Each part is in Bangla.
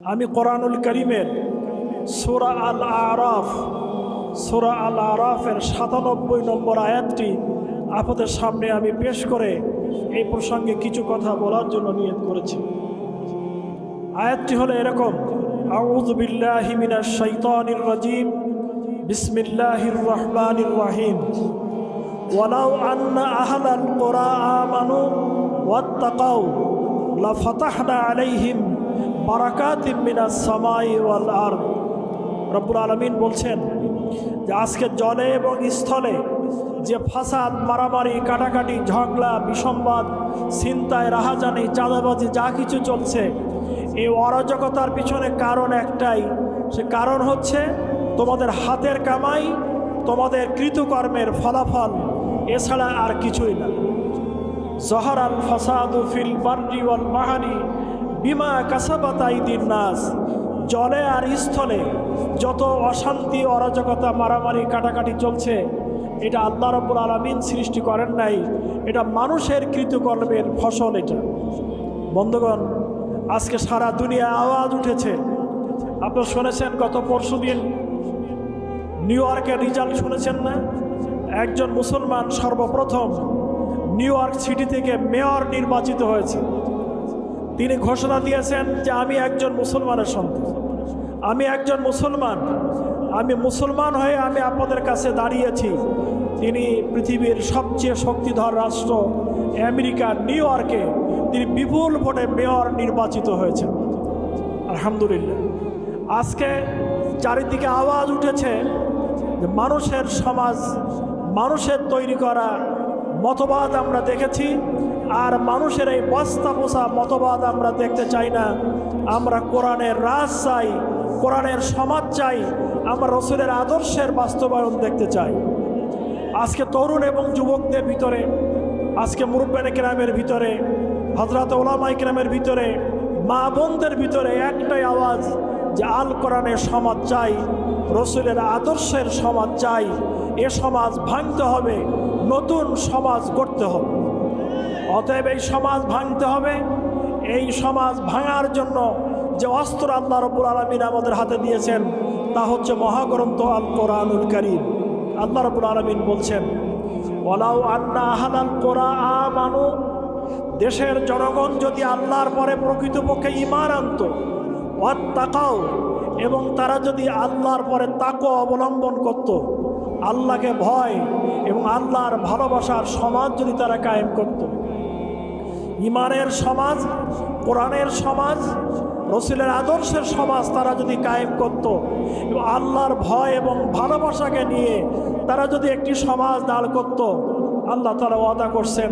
আমি কোরআনুল কারীমের সূরা আল আরাফের ৯৭ নম্বর আয়াতটি আপনাদের সামনে আমি পেশ করে এই প্রসঙ্গে কিছু কথা বলার জন্য নিয়ত করেছি। আয়াতটি হলো এরকম: আউযু বিল্লাহি মিনাশ শাইতানির রাজিম, বিসমিল্লাহির রহমানির রহিম। ওয়ালাউ আন্না আহলাল কুরা আমানু ওয়াত্তাকাউ লাফাতাহনা আলাইহিম বারাকাতিম মিনাস সামাই ওয়াল আরদ। রব্বুল আলামিন বলছেন যে আজকে জলে এবং স্থলে যে ফাসাদ, মারামারি, কাটাকাটি, ঝগড়া, বিসম্বাদ, ছিনতাই, রাহাজানি, চাঁদাবাজি যা কিছু চলছে, এই অরাজকতার পিছনে কারণ একটাই। সে কারণ হচ্ছে তোমাদের হাতের কামাই, তোমাদের কৃতকর্মের ফলাফল, এছাড়া আর কিছুই না। জহরাল ফাসাদু ফিল বাররি ওয়াল বাহরি বিমা কাসাবাত আইদিন নাস। জলে আর স্থলে যত অশান্তি, অরাজকতা, মারামারি, কাটাকাটি চলছে, এটা আল্লাহ রাব্বুল আলামিন সৃষ্টি করেন নাই, এটা মানুষের কৃতকর্মের ফসল। এটা বন্ধুগণ, আজকে সারা দুনিয়া আওয়াজ উঠেছে। আপনারা শুনেছেন গত পরশুদিন নিউ ইয়র্কের রেজাল্ট শুনেছেন না? একজন মুসলমান সর্বপ্রথম নিউ ইয়র্ক সিটি থেকে মেয়র নির্বাচিত হয়েছে। তিনি ঘোষণা দিয়েছেন যে আমি একজন মুসলমানের সন্তান, আমি একজন মুসলমান, আমি মুসলমান হয়ে আমি আপনাদের কাছে দাঁড়িয়েছি। তিনি পৃথিবীর সবচেয়ে শক্তিধর রাষ্ট্র আমেরিকার নিউ ইয়র্কে তিনি বিপুল ভোটে মেয়র নির্বাচিত হয়েছেন। আলহামদুলিল্লাহ। আজকে চারিদিকে আওয়াজ উঠেছে যে মানুষের সমাজ, মানুষের তৈরি করা মতবাদ আমরা দেখেছি, আর মানুষের এই বস্তা পোষা মতবাদ আমরা দেখতে চাই না। আমরা কোরআনের রাজ চাই, কোরআনের সমাজ চাই, আমরা রসুলের আদর্শের বাস্তবায়ন দেখতে চাই। আজকে তরুণ এবং যুবকদের ভিতরে, আজকে মুরব্বানে কেরামের ভিতরে, হযরত উলামায়ে কেরামের ভিতরে, মা বোনদের ভিতরে একটাই আওয়াজ যে আল কোরআনের সমাজ চাই, রসুলের আদর্শের সমাজ চাই। এ সমাজ ভাঙতে হবে, নতুন সমাজ গড়তে হবে। অতএব এই সমাজ ভাঙতে হবে। এই সমাজ ভাঙার জন্য যে অস্ত্র আল্লাহ রাব্বুল আলামিন আমাদের হাতে দিয়েছেন তা হচ্ছে মহাগ্রন্থ আল কোরআনুল কারীম। আল্লাহ রাব্বুল আলামিন বলছেন, ওয়ালাউ আন্না আহলাল কুরা আমানু, দেশের জনগণ যদি আল্লাহর পরে প্রকৃতপক্ষে ঈমান আনত, ওয়াত্তাকাউ, এবং তারা যদি আল্লাহর পরে তাকওয়া অবলম্বন করত, আল্লাহকে ভয় এবং আল্লাহর ভালোবাসার সমাজ যদি তারা কায়েম করত, ঈমানের সমাজ, কোরআনের সমাজ, রসুলের আদর্শের সমাজ তারা যদি কায়েম করত, এবং আল্লাহর ভয় এবং ভালোবাসাকে নিয়ে তারা যদি একটি সমাজ দাঁড় করত, আল্লাহ তাআলা ওয়াদা করছেন,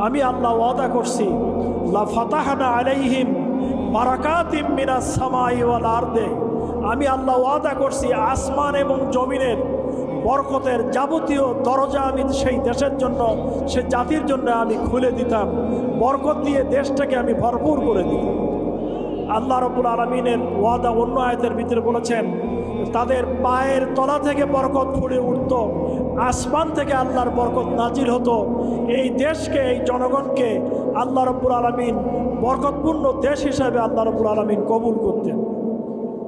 আমি আল্লাহ ওয়াদা করছি, লা ফাতাহনা আলাইহিম বারাকাতিম মিনাস সামাই ওয়াল আরদে, আমি আল্লাহ ওয়াদা করছি আসমান এবং জমিনের বরকতের যাবতীয় দরজা আমি সেই দেশের জন্য, সে জাতির জন্য আমি খুলে দিতাম। বরকত দিয়ে দেশটাকে আমি ভরপুর করে দিতাম। আল্লাহ রাব্বুল আলামিনের ওয়াদা অন্য আয়াতের ভিতরে বলেছেন, তাদের পায়ের তলা থেকে বরকত ফুটে উঠত, আসমান থেকে আল্লাহর বরকত নাজিল হতো। এই দেশকে, এই জনগণকে আল্লাহ রাব্বুল আলামিন বরকতপূর্ণ দেশ হিসাবে আল্লাহ রাব্বুল আলামিন কবুল করতেন।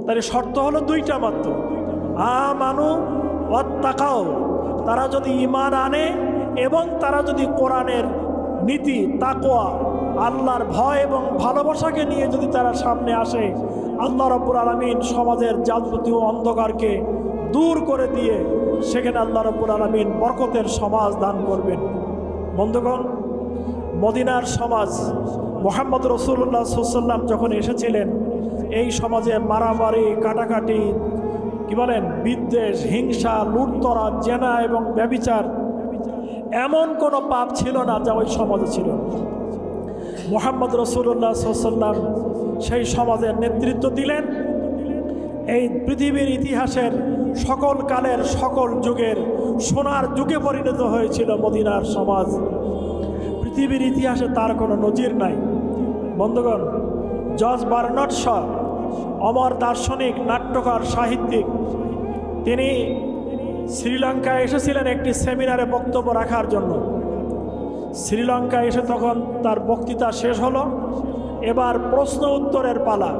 তার শর্ত হলো দুইটা মাত্র: আমানু ওয়াত্তাকাউ, তারা যদি ঈমান আনে এবং তারা যদি কোরআনের নীতি, তাকওয়া, আল্লাহর ভয় এবং ভালোবাসাকে নিয়ে যদি তারা সামনে আসে, আল্লাহ রাব্বুল আলামিন সমাজের যাবতীয় অন্ধকারকে দূর করে দিয়ে সেখানে আল্লাহ রাব্বুল আলামিন বরকতের সমাজ দান করবেন। বন্ধুগণ, মদিনার সমাজ মুহাম্মদ রাসূলুল্লাহ সাল্লাল্লাহু আলাইহি ওয়াসাল্লাম যখন এসেছিলেন, এই সমাজে মারামারি, কাটাকাটি, কি বলেন, বিদ্বেষ, হিংসা, লুটতরা, জেনা এবং ব্যভিচার, এমন কোনো পাপ ছিল না যা ওই সমাজে ছিল। মুহাম্মদ রাসূলুল্লাহ সাল্লাল্লাহু আলাইহি ওয়াসাল্লাম সেই সমাজের নেতৃত্ব দিলেন। এই পৃথিবীর ইতিহাসের সকল কালের, সকল যুগের সোনার যুগে পরিণত হয়েছিল মদিনার সমাজ। পৃথিবীর ইতিহাসে তার কোনো নজির নাই। বন্ধুগণ, জর্জ বার্নার্ড শ, অমর দার্শনিক, নাট্যকার, সাহিত্যিক, তিনি শ্রীলঙ্কায় এসেছিলেন একটি সেমিনারে বক্তব্য রাখার জন্য। শ্রীলঙ্কায় এসে তখন তার বক্তৃতা শেষ হলো, এবার প্রশ্ন উত্তরের পালা।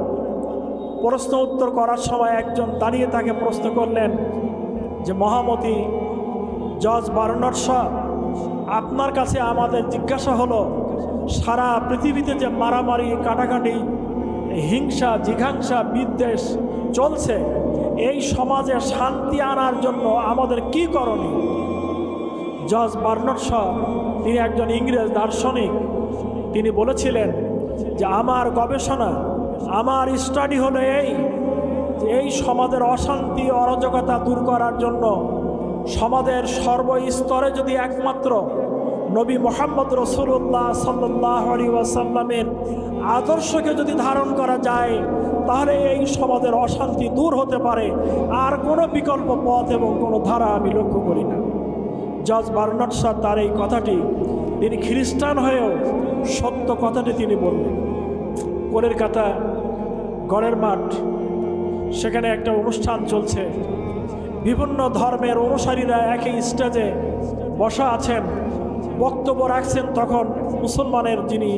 প্রশ্ন উত্তর করার সময় একজন দাঁড়িয়ে তাকে প্রশ্ন করলেন যে মহামতি জজ বার্নার্ড শ, আপনার কাছে আমাদের জিজ্ঞাসা হলো, সারা পৃথিবীতে যে মারামারি, কাটাকাটি, হিংসা, জিঘাংসা, বিদ্বেষ চলছে, এই সমাজে শান্তি আনার জন্য আমাদের কি করণীয়? জজ বার্নার্ড শ, তিনি একজন ইংরেজ দার্শনিক, তিনি বলেছিলেন যে আমার গবেষণা, আমার স্টাডি হলো এই সমাজের অশান্তি, অরাজকতা দূর করার জন্য সমাজের সর্বস্তরে যদি একমাত্র নবী মুহাম্মদ রাসূলুল্লাহ সাল্লাল্লাহু আলাইহি ওয়াসাল্লামের আদর্শকে যদি ধারণ করা যায়, তাহলে এই সমাজের অশান্তি দূর হতে পারে। আর কোনো বিকল্প পথ এবং কোনো ধারা আমি লক্ষ্য করি না। জজ বার্নার্ড শ তার এই কথাটি, তিনি খ্রিস্টান হয়েও সত্য কথাটি তিনি বললেন। কলকাতা গড়ের মাঠ, সেখানে একটা অনুষ্ঠান চলছে, বিভিন্ন ধর্মের অনুসারীরা একই স্টেজে বসা আছেন, বক্তব্য রাখছেন। তখন মুসলমানের যিনি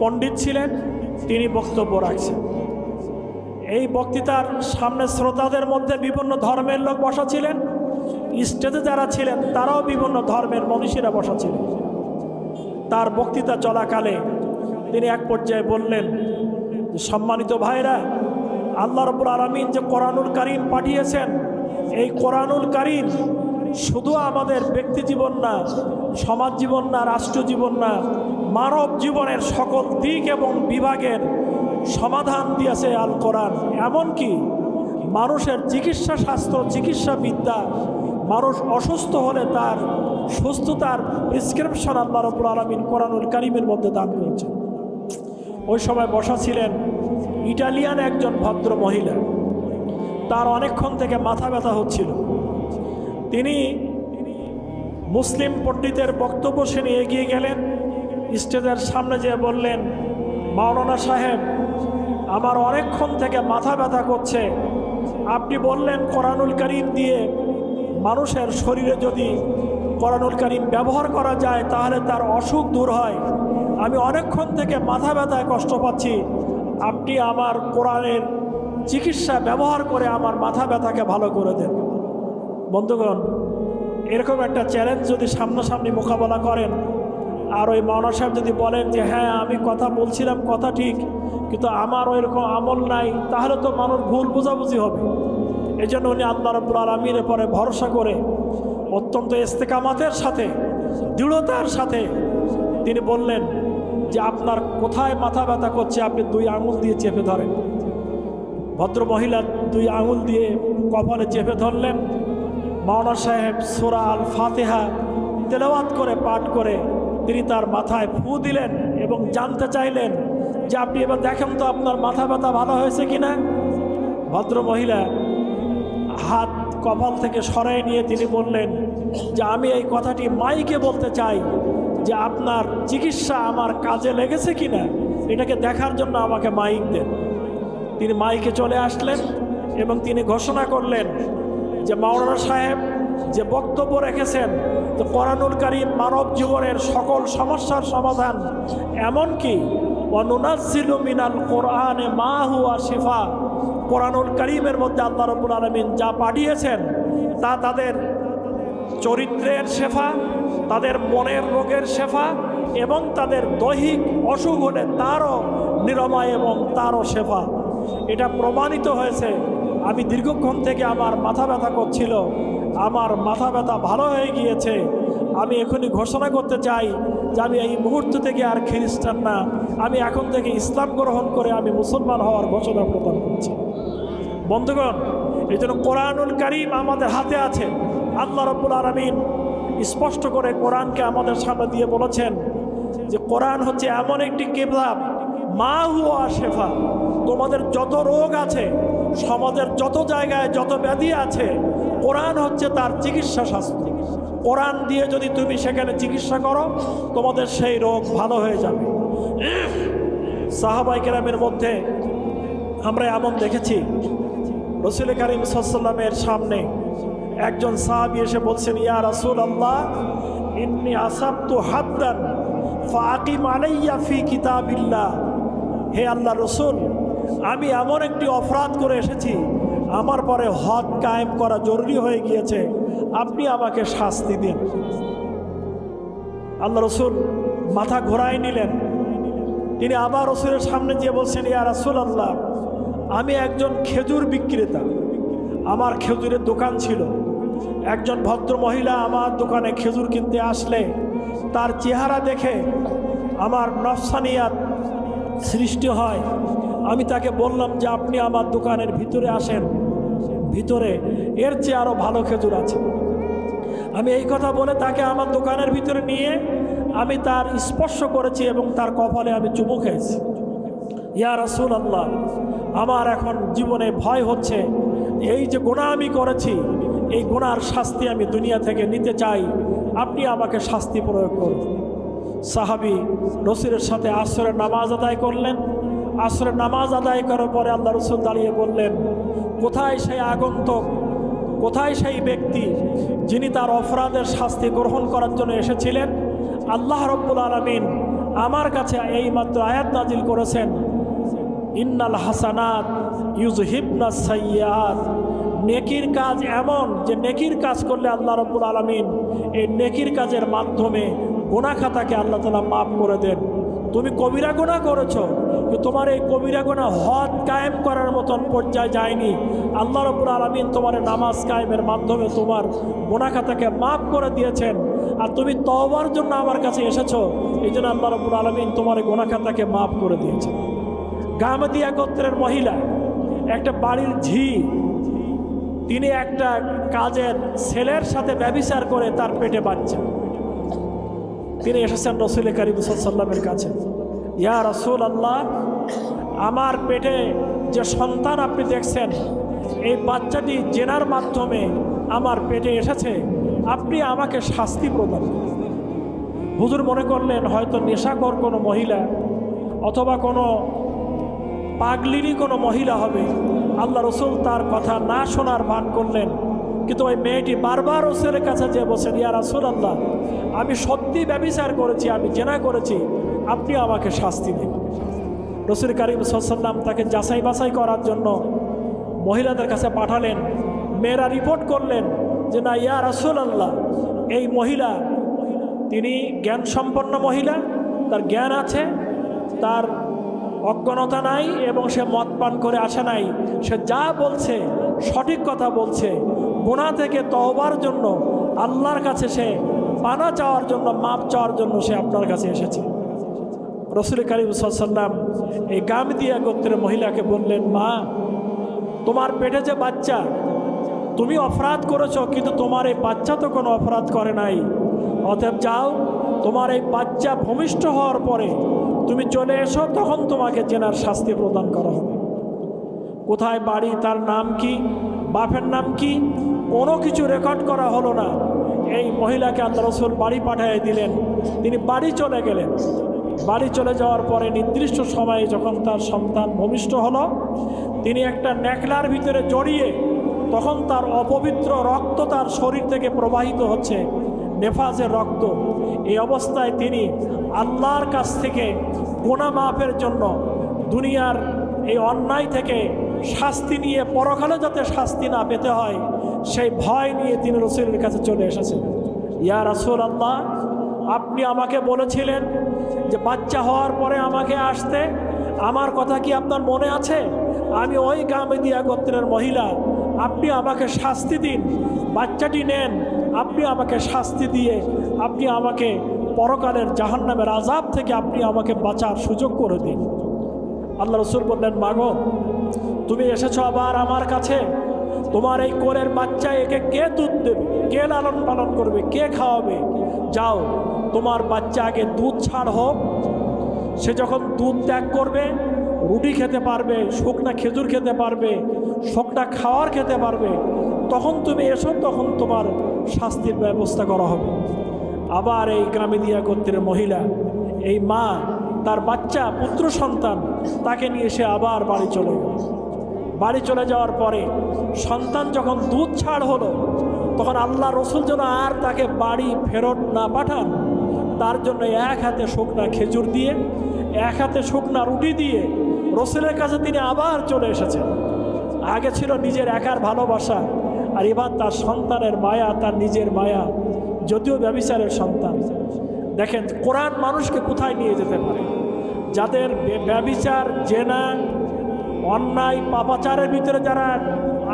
পণ্ডিত ছিলেন, তিনি বক্তব্য রাখছেন। এই বক্তৃতার সামনে শ্রোতাদের মধ্যে বিভিন্ন ধর্মের লোক বসা ছিলেন, স্টেজে যারা ছিলেন তারাও বিভিন্ন ধর্মের মনীষীরা বসা ছিলেন। তার বক্তৃতা চলাকালে তিনি এক পর্যায়ে বললেন, সম্মানিত ভাইরা, আল্লাহ রাব্বুল আলামিন যে কোরআনুল কারীম পাঠিয়েছেন, এই কোরআনুল কারীম শুধু আমাদের ব্যক্তি জীবন না, সমাজ জীবন না, রাষ্ট্র জীবন না, মানব জীবনের সকল দিক এবং বিভাগের সমাধান দিয়েছে আল কোরআন। এমনকি মানুষের চিকিৎসা শাস্ত্র, চিকিৎসা বিদ্যা, মানুষ অসুস্থ হলে তার সুস্থতার প্রেসক্রিপশন আল্লাহ রাব্বুল আলামিন কোরআনুল কারীমের মধ্যে দান করেছেন। ওই সময় বসা ছিলেন ইটালিয়ান একজন ভদ্র মহিলা। তার অনেকক্ষণ থেকে মাথা ব্যথা হচ্ছিল। তিনি মুসলিম পণ্ডিতের বক্তব্য শুনে এগিয়ে গেলেন, স্টেজের সামনে যেয়ে বললেন, মাওলানা সাহেব, আমার অনেকক্ষণ থেকে মাথা ব্যথা করছে। আপনি বললেন কোরআনুল কারীম দিয়ে মানুষের শরীরে যদি কোরআনুল কারীম ব্যবহার করা যায় তাহলে তার অসুখ দূর হয়। আমি অনেকক্ষণ থেকে মাথা ব্যথায় কষ্ট পাচ্ছি, আপনি আমার কোরআনের চিকিৎসা ব্যবহার করে আমার মাথা ব্যথাকে ভালো করে দেন। বন্ধুগণ, এরকম একটা চ্যালেঞ্জ যদি সামনাসামনি মোকাবেলা করেন, আর ওই মাওলানা সাহেব যদি বলেন যে হ্যাঁ আমি কথা বলছিলাম, কথা ঠিক, কিন্তু আমার ওইরকম আমল নাই, তাহলে তো মানুষ ভুল বোঝাবুঝি হবে। এই জন্য উনি আল্লাহ রাব্বুল আলামিনের পরে ভরসা করে অত্যন্ত ইস্তেকামাতের সাথে, দৃঢ়তার সাথে তিনি বললেন যে আপনার কোথায় মাথা ব্যথা করছে, আপনি 2 আঙুল দিয়ে চেপে ধরেন। ভদ্র মহিলা 2 আঙুল দিয়ে কপালে চেপে ধরলেন। মাওলানা সাহেব সূরা আল ফাতিহা তেলাওয়াত করে, পাঠ করে তিনি তার মাথায় ফু দিলেন এবং জানতে চাইলেন যে আপনি এবার দেখেন তো আপনার মাথা ব্যথা ভালো হয়েছে কিনা। ভদ্র মহিলা হাত কপাল থেকে সরাই নিয়ে তিনি বললেন যে আমি এই কথাটি মাইকে বলতে চাই যে আপনার চিকিৎসা আমার কাজে লেগেছে কিনা, এটাকে দেখার জন্য আমাকে মাইক দেন। তিনি মাইকে চলে আসলেন এবং তিনি ঘোষণা করলেন যে মাওলানা সাহেব যে বক্তব্য রেখেছেন যে কোরআনুল কারীম মানব জীবনের সকল সমস্যার সমাধান, এমনকি ওয়ানুনাজ্জিলু মিনাল কোরআনে মা হুয়া শিফা, কোরআনুল কারীমের মধ্যে আল্লাহ রাব্বুল আলামিন যা পাঠিয়েছেন তা তাদের চরিত্রের শেফা, তাদের মনের রোগের শেফা এবং তাদের দৈহিক অসুখ হলে তারও নিরাময় এবং তারও শেফা। এটা প্রমাণিত হয়েছে। আমি দীর্ঘক্ষণ থেকে আমার মাথা ব্যথা করছিল, আমার মাথা ব্যথা ভালো হয়ে গিয়েছে। আমি এখনই ঘোষণা করতে চাই যে আমি এই মুহূর্ত থেকে আর খ্রিস্টান না, আমি এখন থেকে ইসলাম গ্রহণ করে আমি মুসলমান হওয়ার ঘোষণা প্রদান করছি। বন্ধুগণ, এই জন্য কোরআনুল কারীম আমাদের হাতে আছে। আল্লাহ রাব্বুল আলামিন স্পষ্ট করে কোরআনকে আমাদের সামনে দিয়ে বলেছেন যে কোরআন হচ্ছে এমন একটি কিতাব, মা হুয়া শিফা, তোমাদের যত রোগ আছে, সমাজের যত জায়গায় যত ব্যাধি আছে, কোরআন হচ্ছে তার চিকিৎসা শাস্ত্র। কোরআন দিয়ে যদি তুমি সেখানে চিকিৎসা করো, তোমাদের সেই রোগ ভালো হয়ে যাবে। সাহাবায়ে কেরামের মধ্যে আমরা এমন দেখেছি, রাসূল কারীম সাল্লাল্লাহু আলাইহি ওয়াসাল্লামের সামনে একজন সাহাবী এসে বলছেন, ইয়া রাসূলুল্লাহ, ইন্নী আসাবতু হাদ্দান ফাআকিম আলাইয়া ফি কিতাবিল্লাহ। হে আল্লাহ রসুল, আমি এমন একটি অপরাধ করে এসেছি, আমার পরে হদ কায়েম করা জরুরি হয়ে গিয়েছে, আপনি আমাকে শাস্তি দিন। আল্লাহ রসুল মাথা ঘোরায় নিলেন। তিনি আবার রসুলের সামনে গিয়ে বলছেন, ইয়া রাসূলুল্লাহ, আমি একজন খেজুর বিক্রেতা, আমার খেজুরের দোকান ছিল। একজন ভদ্র মহিলা আমার দোকানে খেজুর কিনতে আসলে তার চেহারা দেখে আমার নফসানিয়াত সৃষ্টি হয়। আমি তাকে বললাম যে আপনি আমার দোকানের ভিতরে আসেন, ভিতরে এর চেয়ে আরও ভালো খেজুর আছে। আমি এই কথা বলে তাকে আমার দোকানের ভিতরে নিয়ে আমি তার স্পর্শ করেছি এবং তার কপালে আমি চুমু খেয়েছি। ইয়া রাসূলুল্লাহ, আমার এখন জীবনে ভয় হচ্ছে, এই যে গুনাহ আমি করেছি, এই গুনার শাস্তি আমি দুনিয়া থেকে নিতে চাই, আপনি আমাকে শাস্তি প্রয়োগ করুন। সাহাবী রসুলের সাথে আসরের নামাজ আদায় করলেন। আসরের নামাজ আদায় করার পরে আল্লাহ রসুল দাঁড়িয়ে বললেন, কোথায় সেই আগন্তুক, কোথায় সেই ব্যক্তি যিনি তার অপরাধের শাস্তি গ্রহণ করার জন্য এসেছিলেন? আল্লাহ রব্বুল আলামিন আমার কাছে এই মাত্র আয়াত নাজিল করেছেন, ইন্নাল হাসানাত ইউযহিবনাস সাইয়্যাত। নেকির কাজ এমন যে নেকির কাজ করলে আল্লাহ রব্বুল আলামিন এই নেকির কাজের মাধ্যমে গুনাহ খাতাকে আল্লাহ তাআলা মাফ করে দেন। তুমি কবিরা গুনাহ করেছো, কিন্তু তোমার এই কবিরা গুনাহ হদ কায়েম করার মতন পর্যায়ে যায়নি। আল্লাহ রব্বুল আলামিন তোমার নামাজ কায়েমের মাধ্যমে তোমার গুনাহ খাতাকে মাফ করে দিয়েছেন। আর তুমি তওবার জন্য আমার কাছে এসেছো, এই জন্য আল্লাহ রব্বুল আলামিন তোমার গুনাহ খাতাকে মাফ করে দিয়েছেন। গামদিয়া গোত্রের মহিলা, একটা বাড়ির ঝি, তিনি একটা কাজের ছেলের সাথে ব্যভিচার করে তার পেটে বাচ্চা। তিনি এসেছেন রসুল করিম সাল্লাল্লাহু আলাইহি ওয়াসাল্লামের কাছে, ইয়া রাসূলুল্লাহ, আমার পেটে যে সন্তান আপনি দেখছেন, এই বাচ্চাটি জেনার মাধ্যমে আমার পেটে এসেছে, আপনি আমাকে শাস্তি প্রদান করুন। হুজুর মনে করলেন হয়তো নেশাখোর কোনো মহিলা অথবা কোনো পাগলিনী কোনো মহিলা হবে। আল্লাহ রসুল তার কথা না শোনার ভান করলেন, কিন্তু ওই মেয়েটি বারবার রসুলের কাছে যে বলছেন, ইয়া রাসূলুল্লাহ, আমি সত্যি ব্যভিচার করেছি, আমি জেনা করেছি, আপনি আমাকে শাস্তি দিন। রসুল করিম সাল্লাল্লাহু আলাইহি ওয়াসাল্লাম তাকে যাচাই বাছাই করার জন্য মহিলাদের কাছে পাঠালেন। মেয়েরা রিপোর্ট করলেন যে না, ইয়া রাসূলুল্লাহ, এই মহিলা তিনি জ্ঞান সম্পন্ন মহিলা, তার জ্ঞান আছে, তার অজ্ঞানতা নাই এবং সে মদ পান করে আসে নাই, সে যা বলছে সঠিক কথা বলছে। গুনাহ থেকে তওবার জন্য আল্লাহর কাছে সে পানা চাওয়ার জন্য, মাপ চাওয়ার জন্য সে আপনার কাছে এসেছে। রসুল করিম সাল্লাল্লাহু আলাইহি ওয়াসাল্লাম এই গামদিয়া গোত্রের মহিলাকে বললেন, মা, তোমার পেটে যে বাচ্চা, তুমি অপরাধ করেছো, কিন্তু তোমার এই বাচ্চা তো কোনো অপরাধ করে নাই। অতএব যাও, তোমার এই বাচ্চা ভূমিষ্ঠ হওয়ার পরে তুমি চলে এসো, তখন তোমাকে জেনার শাস্তি প্রদান করা হবে। কোথায় বাড়ি, তার নাম কি, বাপের নাম কি, কোনো কিছু রেকর্ড করা হলো না। এই মহিলাকে আল্লাহ রসুল বাড়ি পাঠিয়ে দিলেন। তিনি বাড়ি চলে গেলেন। বাড়ি চলে যাওয়ার পরে নির্দিষ্ট সময়ে যখন তার সন্তান ভূমিষ্ঠ হলো, তিনি একটা ন্যাকলার ভিতরে জড়িয়ে, তখন তার অপবিত্র রক্ত তার শরীর থেকে প্রবাহিত হচ্ছে, নেফাজের রক্ত। এই অবস্থায় তিনি আল্লাহর কাছ থেকে গুনাহ মাফের জন্য, দুনিয়ার এই অন্যায় থেকে শাস্তি নিয়ে পরকালে যাতে শাস্তি না পেতে হয়, সেই ভয় নিয়ে তিনি রসুলের কাছে চলে এসেছেন। ইয়া রাসূলুল্লাহ, আপনি আমাকে বলেছিলেন যে বাচ্চা হওয়ার পরে আমাকে আসতে, আমার কথা কি আপনার মনে আছে? আমি ওই গামদিয়া গোত্রের মহিলা, আপনি আমাকে শাস্তি দিন, বাচ্চাটি নেন, আপনি আমাকে শাস্তি দিয়ে আপনি আমাকে পরকালের জাহান্নামের আযাব থেকে আপনি আমাকে বাঁচার সুযোগ করে দিন। আল্লাহ রসুল বললেন, মাগো, তুমি এসেছো আবার আমার কাছে, তোমার এই কোলের বাচ্চা, একে কে দুধ দেবে, কে লালন পালন করবে, কে খাওয়াবে? যাও, তোমার বাচ্চা আগে দুধ ছাড় হোক, সে যখন দুধ ত্যাগ করবে, রুটি খেতে পারবে, শুকনা খেজুর খেতে পারবে, শুকনা খাওয়ার খেতে পারবে, তখন তুমি এসো, তখন তোমার শাস্তির ব্যবস্থা করা হবে। আবার এই গামদিয়া গোত্রের মহিলা, এই মা, তার বাচ্চা পুত্র সন্তান, তাকে নিয়ে সে আবার বাড়ি চলে গেল। বাড়ি চলে যাওয়ার পরে সন্তান যখন দুধ ছাড় হলো, তখন আল্লাহ রসুল যেন আর তাকে বাড়ি ফেরত না পাঠান, তার জন্য এক হাতে শুকনা খেজুর দিয়ে, এক হাতে শুকনা রুটি দিয়ে রসুলের কাছে তিনি আবার চলে এসেছেন। আগে ছিল নিজের একার ভালোবাসা, আর এবার তার সন্তানের মায়া, তার নিজের মায়া, যদিও ব্যভিচারের সন্তান। দেখেন কোরআন মানুষকে কোথায় নিয়ে যেতে পারে। যাদের ব্যভিচার, জেনা, অন্যায়, পাপাচারের ভিতরে যারা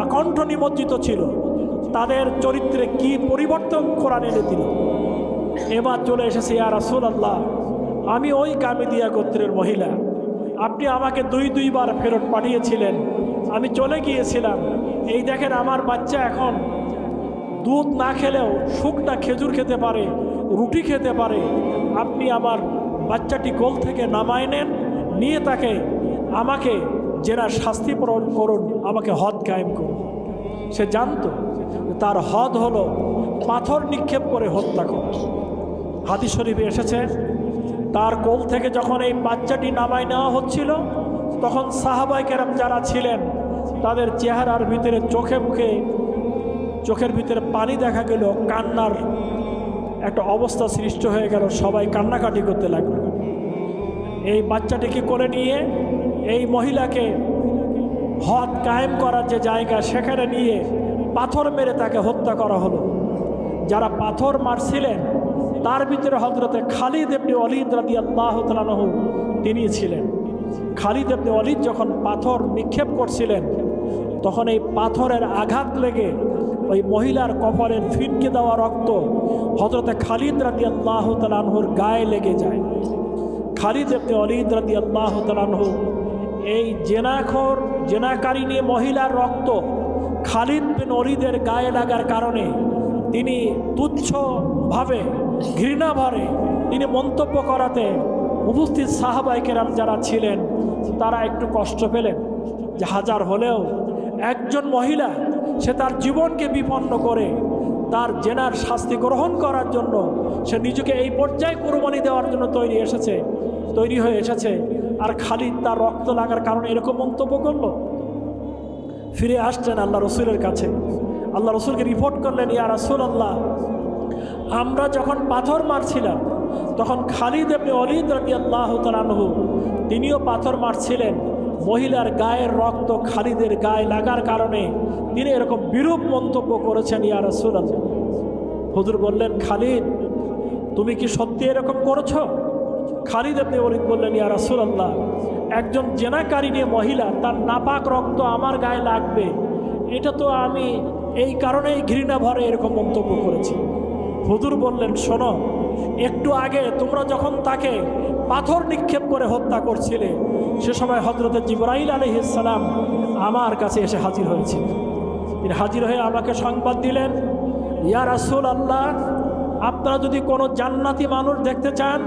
আকণ্ঠ নিমজ্জিত ছিল, তাদের চরিত্রে কি পরিবর্তন কোরআন এনে দিল। এবার চলে এসেছে, ইয়া রাসূলুল্লাহ, আমি ওই গামেদিয়া গোত্রের মহিলা, আপনি আমাকে দুইবার ফেরত পাঠিয়েছিলেন, আমি চলে গিয়েছিলাম। এই দেখেন আমার বাচ্চা এখন দুধ না খেলেও শুকনা খেজুর খেতে পারে, রুটি খেতে পারে। আপনি আমার বাচ্চাটি কোল থেকে নামায় নেন, নিয়ে তাকে আমাকে জেনার শাস্তি প্রদান করুন, আমাকে হদ কায়েম করুন। সে জানতো তার হদ হলো পাথর নিক্ষেপ করে হত্যা করা। হাদিস শরীফে এসেছে, তার কোল থেকে যখন এই বাচ্চাটি নামায় নেওয়া হচ্ছিল, তখন সাহাবায়ে কেরাম যারা ছিলেন তাদের চেহারার ভিতরে, চোখের ভিতরে পানি দেখা গেল, কান্নার একটা অবস্থা সৃষ্টি হয়ে গেল, সবাই কান্নাকাটি করতে লাগলো। এই বাচ্চাটিকে করে নিয়ে এই মহিলাকে হদ কায়েম করার যে জায়গা, সেখানে নিয়ে পাথর মেরে তাকে হত্যা করা হলো। যারা পাথর মারছিলেন তার ভিতরে হযরতে খালিদ ইবনে ওয়ালিদ রাদিয়াল্লাহু তাআলা আনহু তিনি ছিলেন। খালিদ ইবনে ওয়ালিদ যখন পাথর নিক্ষেপ করছিলেন, তখন এই পাথরের আঘাত লেগে ওই মহিলার কপালের ফিনকে দেওয়া রক্ত হযরতে খালিদ রাদিয়াল্লাহু তাআলা আনহুর গায়ে লেগে যায়। খালিদ ইবনে ওয়ালিদ রাদিয়াল্লাহু তাআলা আনহু এই জেনাকারিনী মহিলার রক্ত খালিদ বিন ওয়ালিদের গায়ে লাগার কারণে তিনি তুচ্ছভাবে, ঘৃণা ভরে তিনি মন্তব্য করাতে উপস্থিত সাহাবায়ে কেরাম যারা ছিলেন তারা একটু কষ্ট পেলেন, যে হাজার হলেও একজন মহিলা সে তার জীবনকে বিপন্ন করে তার জেনার শাস্তি গ্রহণ করার জন্য সে নিজেকে এই পর্যায়ে কুরবানি দেওয়ার জন্য তৈরি হয়ে এসেছে, আর খালিদ তার রক্ত লাগার কারণে এরকম মন্তব্য করলো। ফিরে আসলেন আল্লাহ রসুলের কাছে, আল্লাহ রসুলকে রিপোর্ট করলেন, ইয়া রাসূলুল্লাহ, আমরা যখন পাথর মারছিলাম তখন খালিদ ইবনে ওয়ালিদ রাদিয়াল্লাহু তাআলা আনহু তিনিও পাথর মারছিলেন। মহিলার গায়ের রক্ত খালিদের গায়ে লাগার কারণে তিনি এরকম বিরূপ মন্তব্য করেছেন, ইয়া রাসূলুল্লাহ। হুজুর বললেন, খালিদ তুমি কি সত্যি এরকম করেছো? খালিদ ইবনে ওয়ালিদ বললেন, ইয়া রাসূলুল্লাহ, একজন জেনাকারিনী মহিলা, তার নাপাক রক্ত আমার গায়ে লাগবে, এটা তো আমি এই কারণেই ঘৃণা ভরে এরকম মন্তব্য করেছি। হুজুর বললেন, শোনো, একটু আগে তোমরা যখন তাকে পাথর নিক্ষেপ করে হত্যা করছিলে, সে সময় হযরতে জিবরাইল আলাইহিস সালাম আমার কাছে এসে হাজির হয়েছিল। তিনি হাজির হয়ে আমাকে সংবাদ দিলেন, ইয়া রাসূলুল্লাহ, আপনারা যদি কোনো জান্নাতি মানুষ দেখতে চান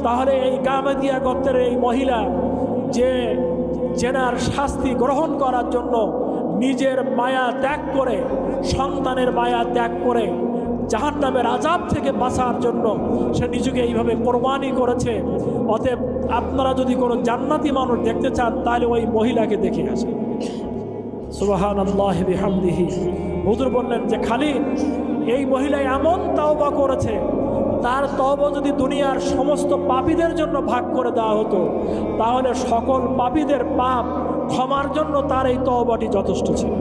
তাহলে এই গামেদিয়া গোত্রের এই মহিলা যে জেনার শাস্তি গ্রহণ করার জন্য নিজের মায়া ত্যাগ করে, সন্তানের মায়া ত্যাগ করে জাহান্নামের আযাব থেকে বাঁচার জন্য সে নিজেকে এইভাবে কোরবানি করেছে। অতএব আপনারা যদি কোনো জান্নাতি মানুষ দেখতে চান তাহলে ওই মহিলাকে দেখে আসেন। সুবহানাল্লাহি বিহামদিহি। হুজুর বললেন যে খালিদ, এই মহিলা এমন তওবা করেছে, তার তওবা যদি দুনিয়ার সমস্ত পাপীদের জন্য ভাগ করে দেওয়া হতো তাহলে সকল পাপীদের পাপ ক্ষমার জন্য তার এই তওবাটি যথেষ্ট ছিল।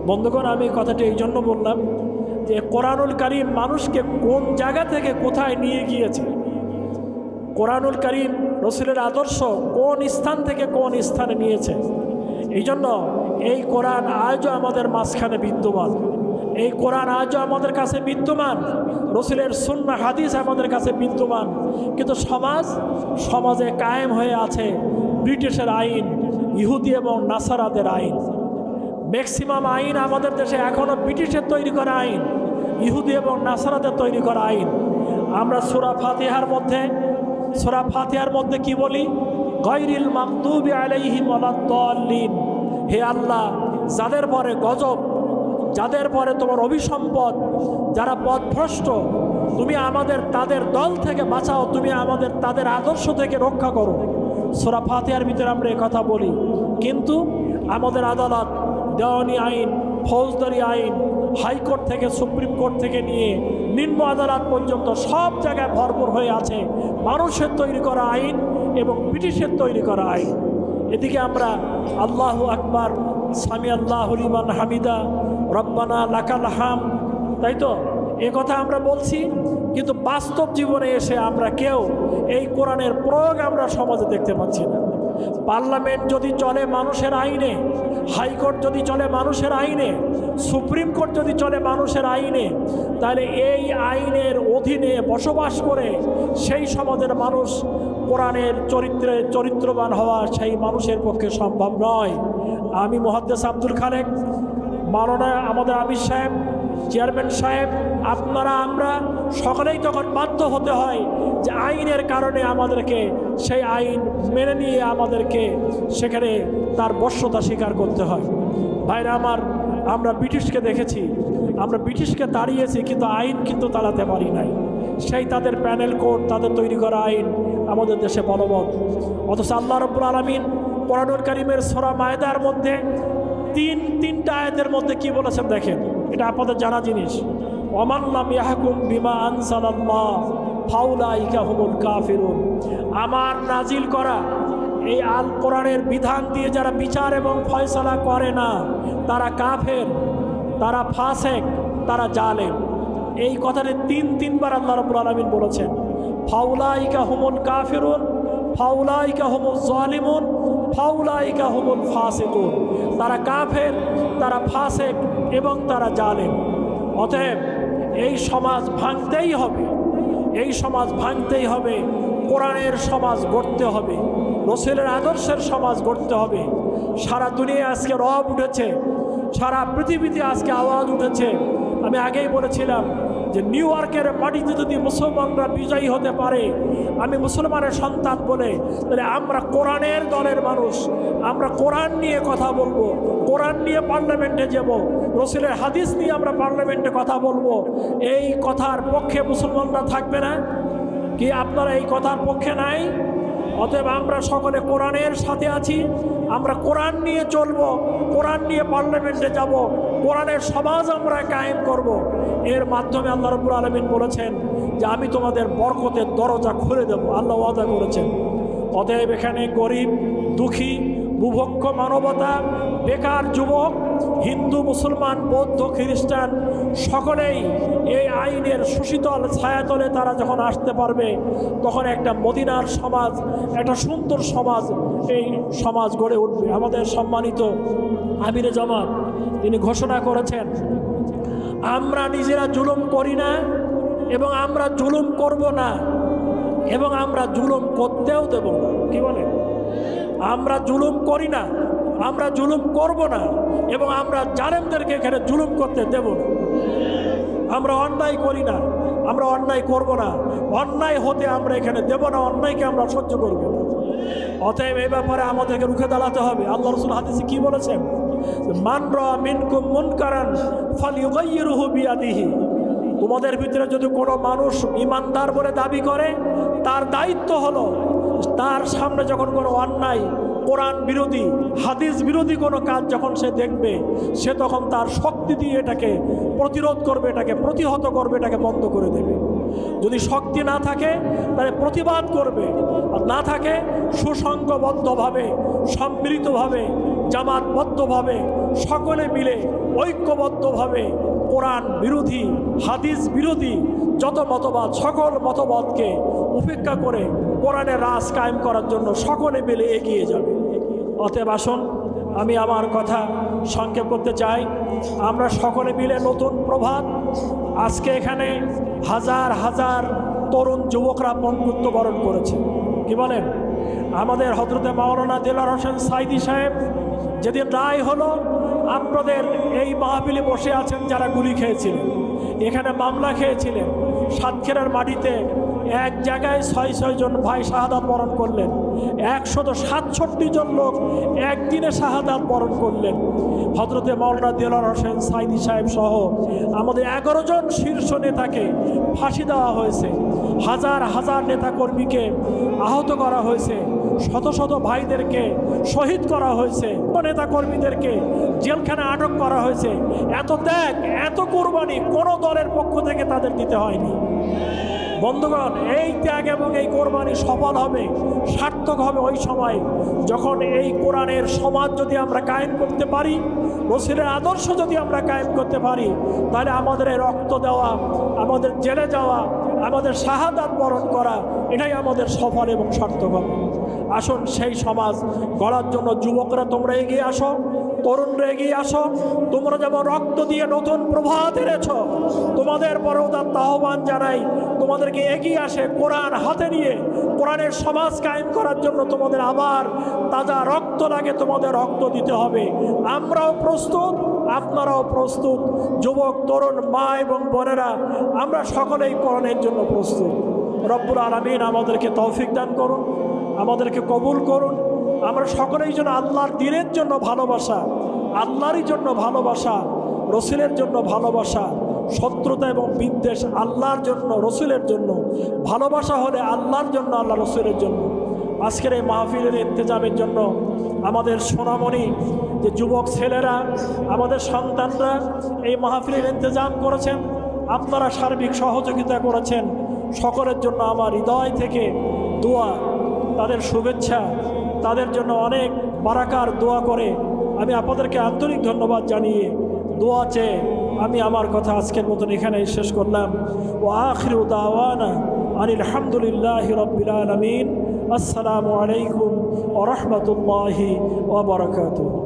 বন্ধুগণ, আমি কথাটি এই জন্য বললাম যে কোরআনুল কারীম মানুষকে কোন জায়গা থেকে কোথায় নিয়ে গিয়েছে, কোরআনুল কারীম রসুলের আদর্শ কোন স্থান থেকে কোন স্থানে নিয়েছে। এই জন্য এই কোরআন আজও আমাদের মাঝখানে বিদ্যমান, এই কোরআন আজও আমাদের কাছে বিদ্যমান, রসুলের সুন্নাহ হাদিস আমাদের কাছে বিদ্যমান। কিন্তু সমাজে কায়েম হয়ে আছে ব্রিটিশের আইন, ইহুদি এবং নাসারাদের আইন। ম্যাক্সিমাম আইন আমাদের দেশে এখনও ব্রিটিশের তৈরি করা আইন, ইহুদি এবং নাসারাদের তৈরি করা আইন। আমরা সূরা ফাতিহার মধ্যে কি বলি? গায়রিল মাগদুবি আলাইহিম ওয়ালাদ-দাল্লিন। হে আল্লাহ, যাদের পরে গজব, যাদের পরে তোমার অভিসম্পদ, যারা পথভ্রষ্ট, তুমি আমাদের তাদের দল থেকে বাঁচাও, তুমি আমাদের তাদের আদর্শ থেকে রক্ষা করো। সূরা ফাতিহার ভিতরে আমরা কথা বলি, কিন্তু আমাদের আদালত, দেওয়ানি আইন, ফৌজদারি আইন, হাইকোর্ট থেকে সুপ্রিম কোর্ট থেকে নিয়ে নিম্ন আদালত পর্যন্ত সব জায়গায় ভরপুর হয়ে আছে মানুষের তৈরি করা আইন এবং ব্রিটিশের তৈরি করা আইন। এদিকে আমরা আল্লাহু আকবার, সামি আল্লাহু লিমান হামিদা, রব্বানা লাকাল হামদ, তাই তো এ কথা আমরা বলছি, কিন্তু বাস্তব জীবনে এসে আমরা কেউ এই কোরআনের প্রয়োগ আমরা সমাজে দেখতে পাচ্ছি না। পার্লামেন্ট যদি চলে মানুষের আইনে, হাইকোর্ট যদি চলে মানুষের আইনে, সুপ্রিম কোর্ট যদি চলে মানুষের আইনে, তাহলে এই আইনের অধীনে বসবাস করে সেই সমাজের মানুষ কোরআনের চরিত্রবান হওয়া সেই মানুষের পক্ষে সম্ভব নয়। আমি মুহাদ্দিস আব্দুল খালেক, মাওলানা আমাদের আমির সাহেব, চেয়ারম্যান সাহেব, আপনারা আমরা সকলেই তখন বাধ্য হতে হয় যে আইনের কারণে আমাদেরকে সেই আইন মেনে নিয়ে আমাদেরকে সেখানে তার বশ্যতা স্বীকার করতে হয়। ভাইরা আমার, আমরা ব্রিটিশকে দেখেছি, আমরা ব্রিটিশকে তাড়িয়েছি, কিন্তু আইন কিন্তু তাড়াতে পারি নাই। সেই তাদের প্যানেল কোড, তাদের তৈরি করা আইন আমাদের দেশে বলবৎ। অথচ আল্লাহ রাব্বুল আলামিন কোরআনুল কারীমের সূরা মায়েদার মধ্যে তিনটা আয়াতের মধ্যে কি বলেছেন দেখেন, এটা আপনাদের জানা জিনিস। ওমান লাম ইয়াহকুম বিমা আনজালাল্লাহ ফাউলাইকা হুমুল কাফিরুন। আমার নাজিল করা এই আল কোরআনের বিধান দিয়ে যারা বিচার এবং ফয়সালা করে না, তারা কাফের, তারা ফাসেক, তারা জালেম। এই কথাটি তিনবার আল্লাহ রাব্বুল আলামিন বলেছেন। ফাউলাইকা হুমুল কাফিরুন, ফাউলাইকা হুমুল জালিমুন, ফাউলাইকা হুমুল ফাসিকুন। তারা কাফের, তারা ফাসেক এবং তারা জালেম। অতএব এই সমাজ ভাঙতেই হবে, এই সমাজ ভাঙতেই হবে। কোরআনের সমাজ গড়তে হবে, রাসূলের আদর্শের সমাজ গড়তে হবে। সারা দুনিয়ায় আজকে রব উঠেছে, সারা পৃথিবীতে আজকে আওয়াজ উঠেছে। আমি আগেই বলেছিলাম যে নিউ ইয়র্কের মাটিতে যদি মুসলমানরা বিজয়ী হতে পারে, আমি মুসলমানের সন্তান বলে, তাহলে আমরা কোরআনের দলের মানুষ, আমরা কোরআন নিয়ে কথা বলবো, কোরআন নিয়ে পার্লামেন্টে যাব, রাসূলের হাদিস নিয়ে আমরা পার্লামেন্টে কথা বলবো। এই কথার পক্ষে মুসলমানরা থাকবে না কি? আপনারা এই কথার পক্ষে নাই? অতএব আমরা সকলে কোরআনের সাথে আছি, আমরা কোরআন নিয়ে চলবো, কোরআন নিয়ে পার্লামেন্টে যাব, কোরআনের সমাজ আমরা কায়েম করব। এর মাধ্যমে আল্লাহ রাব্বুল আলামিন বলেছেন যে আমি তোমাদের বরকতের দরজা খুলে দেব, আল্লাহ ওয়াদা করেছেন। অতএব এখানে গরিব, দুঃখী, বুভক্ষ মানবতা, বেকার যুবক, হিন্দু, মুসলমান, বৌদ্ধ, খ্রিস্টান সকলেই এই আইনের সুশীতল ছায়াতলে তারা যখন আসতে পারবে, তখন একটা মদিনার সমাজ, একটা সুন্দর সমাজ, এই সমাজ গড়ে উঠবে। আমাদের সম্মানিত আমিরে জামাত তিনি ঘোষণা করেছেন, আমরা নিজেরা জুলুম করি না এবং আমরা জুলুম করব না এবং আমরা জুলুম করতেও দেব না। কি বলেন? আমরা জুলুম করি না, আমরা জুলুম করব না এবং আমরা জালেমদেরকে এখানে জুলুম করতে দেব না। আমরা অন্যায় করি না, আমরা অন্যায় করব না, অন্যায় হতে আমরা এখানে দেব না, অন্যায়কে আমরা সহ্য করব না। অতএব এই ব্যাপারে আমাদেরকে রুখে দাঁড়াতে হবে। আল্লাহ রাসূল হাদিসে কি বলেছেন? মান রাআ মিনকুম মুনকারান ফালইউগাইয়িরহু বিয়াদিহি। তোমাদের ভিতরে যদি কোনো মানুষ ইমানদার বলে দাবি করে, তার দায়িত্ব হলো তার সামনে যখন কোনো অন্যায়, কোরআন বিরোধী, হাদিস বিরোধী কোনো কাজ যখন সে দেখবে, সে তখন তার শক্তি দিয়ে এটাকে প্রতিরোধ করবে, এটাকে প্রতিহত করবে, এটাকে বন্ধ করে দেবে। যদি শক্তি না থাকে তাহলে প্রতিবাদ করবে, আর না থাকে সুসংঘবদ্ধভাবে, সম্মিলিতভাবে, জামাতবদ্ধভাবে, সকলে মিলে ঐক্যবদ্ধভাবে কোরআন বিরোধী, হাদিস বিরোধী যত মতবাদ, সকল মতবাদকে উপেক্ষা করে কোরআনের রাজ কায়েম করার জন্য সকলে মিলে এগিয়ে যাবে। অতএব আসুন, আমি আমার কথা সংক্ষেপ করতে চাই। আমরা সকলে মিলে নতুন প্রভাত, আজকে এখানে হাজার হাজার তরুণ যুবকরা বন্ধুত্ব বরণ করেছে। কি বলেন? আমাদের হযরতে মাওলানা দেলোয়ার হোসেন সাইদি সাহেব যেদিন রায় হলো, আপনাদের এই মাহফিলে বসে আছেন যারা গুলি খেয়েছিলেন, এখানে মামলা খেয়েছিলেন, সাতক্ষীরার মাটিতে এক জায়গায় ৬ জন ভাই শাহাদাত বরণ করলেন, ১৬৭ জন লোক একদিনে শাহাদাত বরণ করলেন। হযরতে মাওলানা দেলোয়ার হোসেন সাইদি সাহেব সহ আমাদের ১১ জন শীর্ষ নেতাকে ফাঁসি দেওয়া হয়েছে, হাজার হাজার নেতাকর্মীকে আহত করা হয়েছে, শত শত ভাইদেরকে শহীদ করা হয়েছে, নেতাকর্মীদেরকে জেলখানে আটক করা হয়েছে। এত ত্যাগ, এত কোরবানি কোনো দলের পক্ষ থেকে তাদের দিতে হয়নি। বন্ধুগণ, এই ত্যাগ এবং এই কোরবানি সফল হবে, সার্থক হবে ওই সময় যখন এই কোরআনের সমাজ যদি আমরা কায়েম করতে পারি, রসুলের আদর্শ যদি আমরা কায়েম করতে পারি, তাহলে আমাদের এই রক্ত দেওয়া, আমাদের জেলে যাওয়া, আমাদের শাহাদাত বরণ করা, এটাই আমাদের সফল এবং সার্থক হবে। আসুন সেই সমাজ গড়ার জন্য যুবকরা তোমরা এগিয়ে আসো, তরুণরা এগিয়ে আসো। তোমরা যেমন রক্ত দিয়ে নতুন প্রভাত এনেছ, তোমাদের পরেও তার আহ্বান জানাই, তোমাদেরকে এগিয়ে আসে কোরআন হাতে নিয়ে কোরআনের সমাজ কায়েম করার জন্য তোমাদের আবার তাজা রক্ত লাগে, তোমাদের রক্ত দিতে হবে। আমরাও প্রস্তুত, আপনারাও প্রস্তুত। যুবক, তরুণ, মা এবং বোনেরা, আমরা সকলেই কোরআনের জন্য প্রস্তুত। রব্বুল আলামিন আমাদেরকে তৌফিক দান করুন, আমাদেরকে কবুল করুন। আমরা সকলেই যেন আল্লাহর দ্বীনের জন্য ভালোবাসা, আল্লাহরই জন্য ভালোবাসা, রসুলের জন্য ভালোবাসা, শত্রুতা এবং বিদ্বেষ আল্লাহর জন্য, রসুলের জন্য। ভালোবাসা হলে আল্লাহর জন্য, আল্লাহ রসুলের জন্য। আজকের এই মাহফিলের ইন্তেজামের জন্য আমাদের সোনামণি যে যুবক ছেলেরা, আমাদের সন্তানরা এই মাহফিলের ইন্তেজাম করেছেন, আপনারা সার্বিক সহযোগিতা করেছেন, সকলের জন্য আমার হৃদয় থেকে দোয়া, তাদের শুভেচ্ছা, তাদের জন্য অনেক বারাকার দোয়া করে আমি আপনাদেরকে আন্তরিক ধন্যবাদ জানিয়ে দোয়া চেয়ে আমি আমার কথা আজকের মতন এখানেই শেষ করলাম। ও আখিরু দাওয়ানা আনিল হামদুলিল্লাহি রাব্বিল আলামিন। আসসালামু আলাইকুম ওয়া রাহমাতুল্লাহি ওয়া বারাকাতুহু।